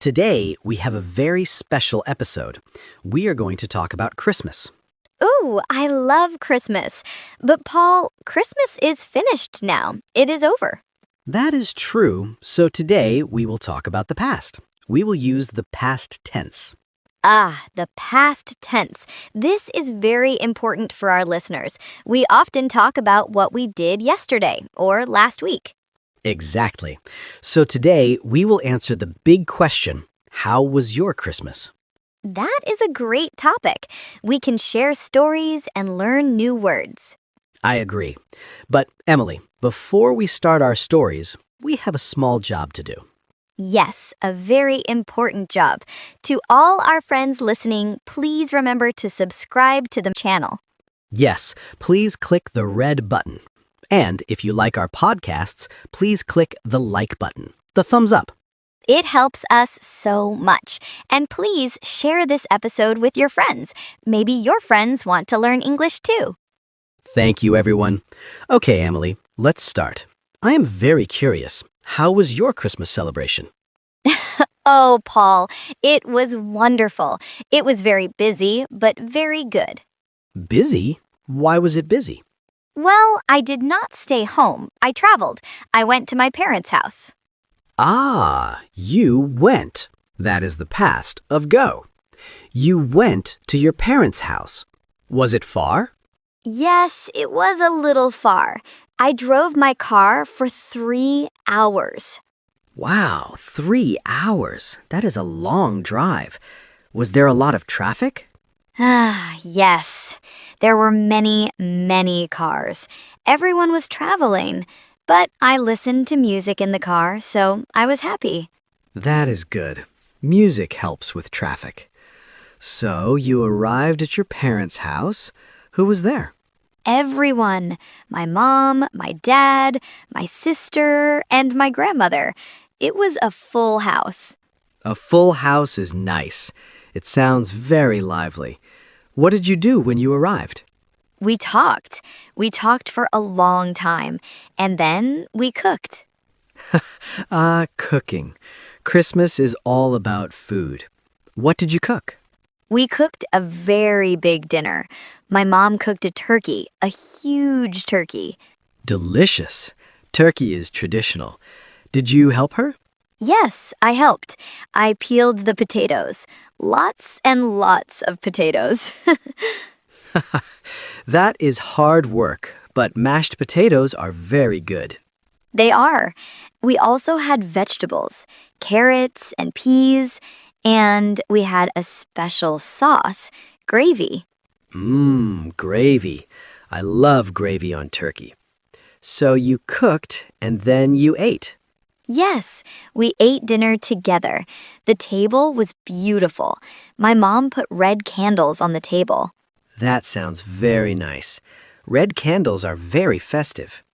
Today, we have a very special episode. We are going to talk about Christmas. Ooh, I love Christmas. But Paul, Christmas is finished now. It is over. That is true, so today we will talk about the past. We will use the past tense. Ah, the past tense. This is very important for our listeners. We often talk about what we did yesterday or last week. Exactly. So today, we will answer the big question, how was your Christmas? That is a great topic. We can share stories and learn new words. I agree. But Emily, before we start our stories, we have a small job to do. Yes, a very important job. To all our friends listening, please remember to subscribe to the channel. Yes, please click the red button. And if you like our podcasts, please click the like button, the thumbs up. It helps us so much. And please share this episode with your friends. Maybe your friends want to learn English too. Thank you, everyone. Okay, Emily, let's start. I am very curious. How was your Christmas celebration? Oh, Paul, it was wonderful. It was very busy, but very good. Busy? Why was it busy? Well, I did not stay home. I traveled. I went to my parents' house. Ah, you went. That is the past of go. You went to your parents' house. Was it far? Yes, it was a little far. I drove my car for 3 hours. Wow, 3 hours. That is a long drive. Was there a lot of traffic? Ah, yes. There were many cars. Everyone was traveling. But I listened to music in the car, so I was happy. That is good. Music helps with traffic. So you arrived at your parents' house. Who was there? Everyone. My mom, my dad, my sister, and my grandmother. It was a full house. A full house is nice. It sounds very lively. What did you do when you arrived? We talked. We talked for a long time. And then we cooked. Cooking. Christmas is all about food. What did you cook? We cooked a very big dinner. My mom cooked a turkey, a huge turkey. Delicious. Turkey is traditional. Did you help her? Yes, I helped. I peeled the potatoes. Lots and lots of potatoes. That is hard work, but mashed potatoes are very good. They are. We also had vegetables, carrots and peas, and we had a special sauce, gravy. Gravy. I love gravy on turkey. So you cooked and then you ate. Yes, we ate dinner together. The table was beautiful. My mom put red candles on the table. That sounds very nice. Red candles are very festive.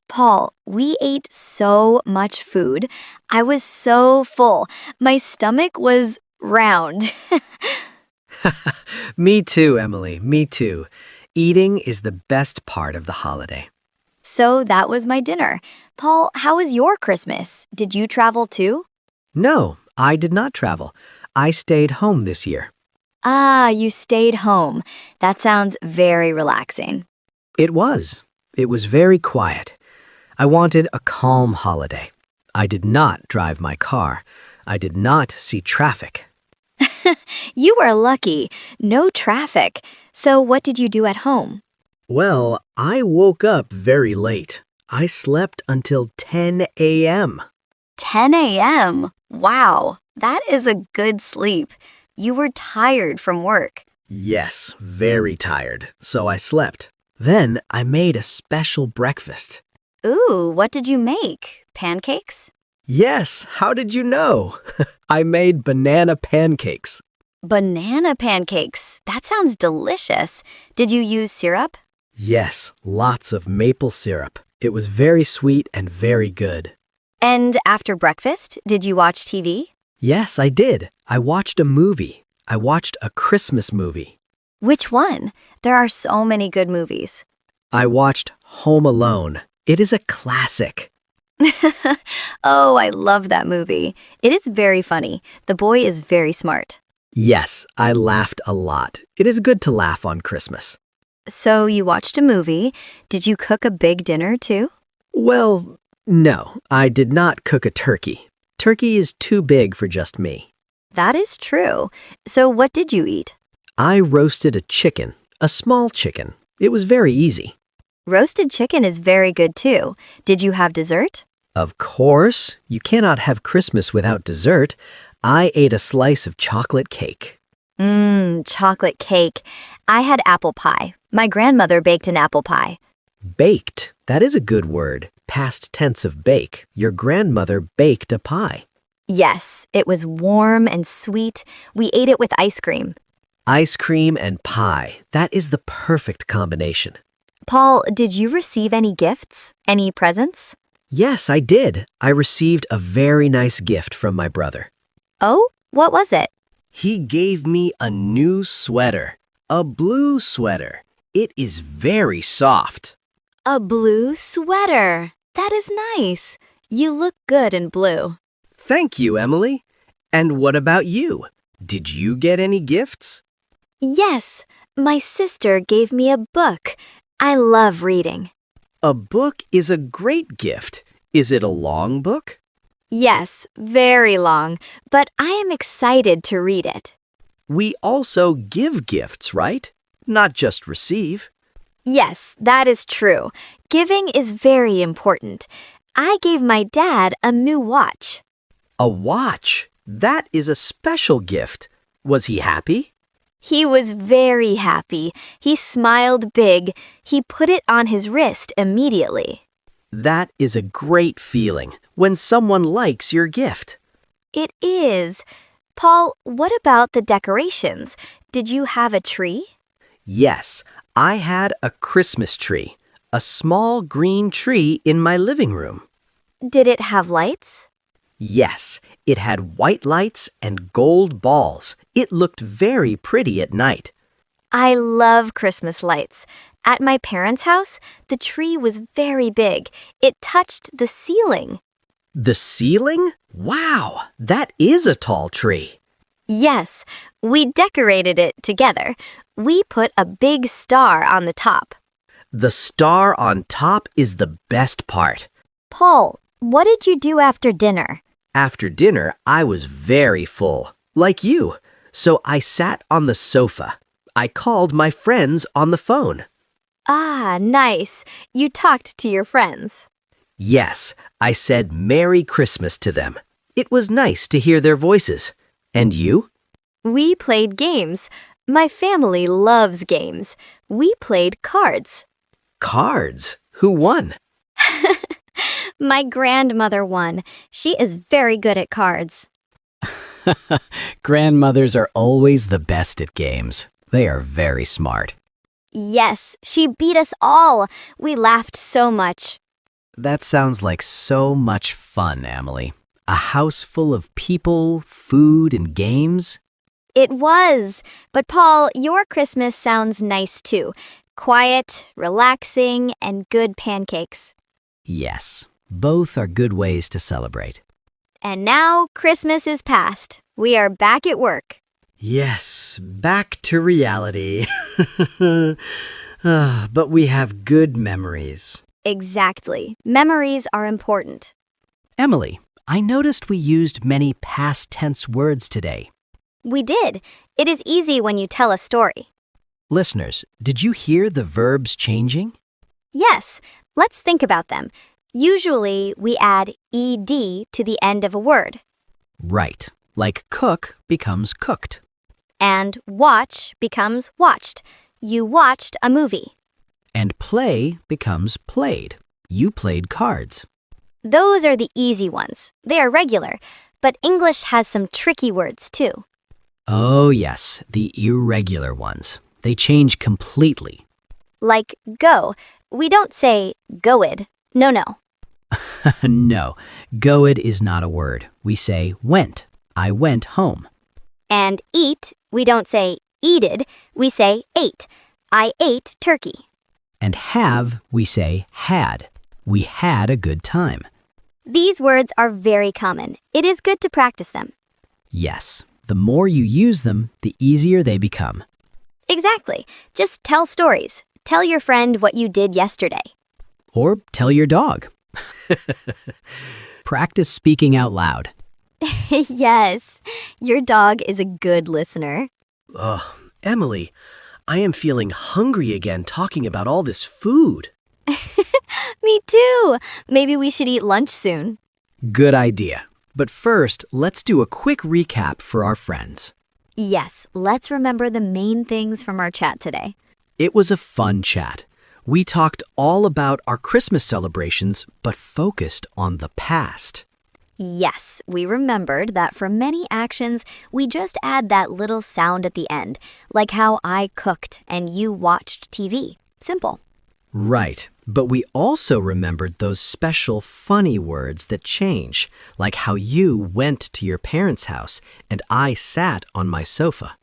Paul, we ate so much food. I was so full. My stomach was round. Me too, Emily. Me too. Eating is the best part of the holiday. So that was my dinner. Paul, how was your Christmas? Did you travel too? No, I did not travel. I stayed home this year. Ah, you stayed home. That sounds very relaxing. It was. It was very quiet. I wanted a calm holiday. I did not drive my car. I did not see traffic. You were lucky. No traffic. So what did you do at home? Well, I woke up very late. I slept until 10 a.m. 10 a.m. Wow, that is a good sleep. You were tired from work. Yes, very tired, so I slept. Then I made a special breakfast. Ooh, what did you make? Pancakes? Yes, how did you know? I made banana pancakes. Banana pancakes. That sounds delicious. Did you use syrup? Yes, lots of maple syrup. It was very sweet and very good. And after breakfast, did you watch TV? Yes, I did. I watched a movie. I watched a Christmas movie. Which one? There are so many good movies. I watched Home Alone. It is a classic. Oh, I love that movie. It is very funny. The boy is very smart. Yes, I laughed a lot. It is good to laugh on Christmas. So you watched a movie. Did you cook a big dinner too? Well, no, I did not cook a turkey. Turkey is too big for just me. That is true. So what did you eat? I roasted a chicken, a small chicken. It was very easy. Roasted chicken is very good too. Did you have dessert? Of course, you cannot have Christmas without dessert. I ate a slice of chocolate cake. Chocolate cake. I had apple pie. My grandmother baked an apple pie. Baked, that is a good word. Past tense of bake. Your grandmother baked a pie. Yes, it was warm and sweet. We ate it with ice cream. Ice cream and pie, that is the perfect combination. Paul, did you receive any gifts? Any presents? Yes, I did. I received a very nice gift from my brother. Oh, what was it? He gave me a new sweater, a blue sweater. It is very soft. A blue sweater. That is nice. You look good in blue. Thank you, Emily. And what about you? Did you get any gifts? Yes, my sister gave me a book. I love reading. A book is a great gift. Is it a long book? Yes, very long, but I am excited to read it. We also give gifts, right? Not just receive. Yes, that is true. Giving is very important. I gave my dad a new watch. A watch. That is a special gift. Was he happy? He was very happy. He smiled big. He put it on his wrist immediately. That is a great feeling when someone likes your gift. It is. Paul, what about the decorations? Did you have a tree? Yes, I had a Christmas tree, a small green tree in my living room. Did it have lights? Yes, it had white lights and gold balls. It looked very pretty at night. I love Christmas lights. At my parents' house, the tree was very big. It touched the ceiling. The ceiling? Wow, that is a tall tree. Yes, we decorated it together. We put a big star on the top. The star on top is the best part. Paul, what did you do after dinner? After dinner, I was very full, like you. So I sat on the sofa. I called my friends on the phone. Ah, nice. You talked to your friends. Yes, I said Merry Christmas to them. It was nice to hear their voices. And you? We played games. My family loves games. We played cards. Cards? Who won? My grandmother won. She is very good at cards. Grandmothers are always the best at games. They are very smart. Yes, she beat us all. We laughed so much. That sounds like so much fun, Emily. A house full of people, food, and games. It was. But Paul, your Christmas sounds nice too. Quiet, relaxing, and good pancakes. Yes, both are good ways to celebrate. And now Christmas is past. We are back at work. Yes, back to reality. But we have good memories. Exactly. Memories are important. Emily, I noticed we used many past tense words today. We did. It is easy when you tell a story. Listeners, did you hear the verbs changing? Yes, let's think about them. Usually, we add ed to the end of a word. Right, like cook becomes cooked. And watch becomes watched. You watched a movie. And play becomes played. You played cards. Those are the easy ones. They are regular. But English has some tricky words too. Oh yes, the irregular ones. They change completely. Like go. We don't say goed. No. No, goed is not a word. We say went. I went home. And eat, we don't say eated. We say ate. I ate turkey. And have, we say had. We had a good time. These words are very common. It is good to practice them. Yes, the more you use them, the easier they become. Exactly. Just tell stories. Tell your friend what you did yesterday. Or tell your dog. Practice speaking out loud. Yes, your dog is a good listener. Ugh, Emily, I am feeling hungry again talking about all this food. Me too. Maybe we should eat lunch soon. Good idea. But first, let's do a quick recap for our friends. Yes, let's remember the main things from our chat today. It was a fun chat. We talked all about our Christmas celebrations, but focused on the past. Yes, we remembered that for many actions, we just add that little sound at the end, like how I cooked and you watched TV. Simple. Right, but we also remembered those special funny words that change, like how you went to your parents' house and I sat on my sofa.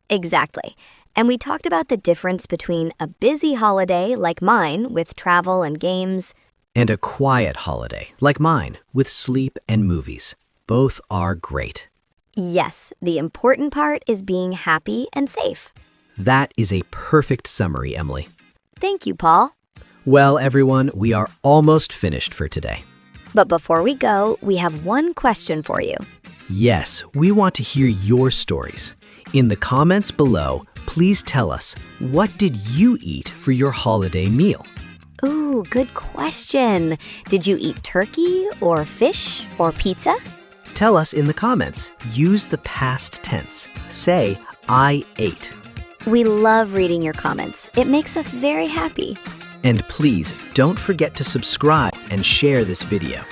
Exactly. And we talked about the difference between a busy holiday like mine with travel and games. And a quiet holiday, like mine, with sleep and movies. Both are great. Yes, the important part is being happy and safe. That is a perfect summary, Emily. Thank you, Paul. Well, everyone, we are almost finished for today. But before we go, we have one question for you. Yes, we want to hear your stories. In the comments below, please tell us, what did you eat for your holiday meal? Ooh, good question. Did you eat turkey or fish or pizza? Tell us in the comments. Use the past tense. Say, I ate. We love reading your comments. It makes us very happy. And please don't forget to subscribe and share this video.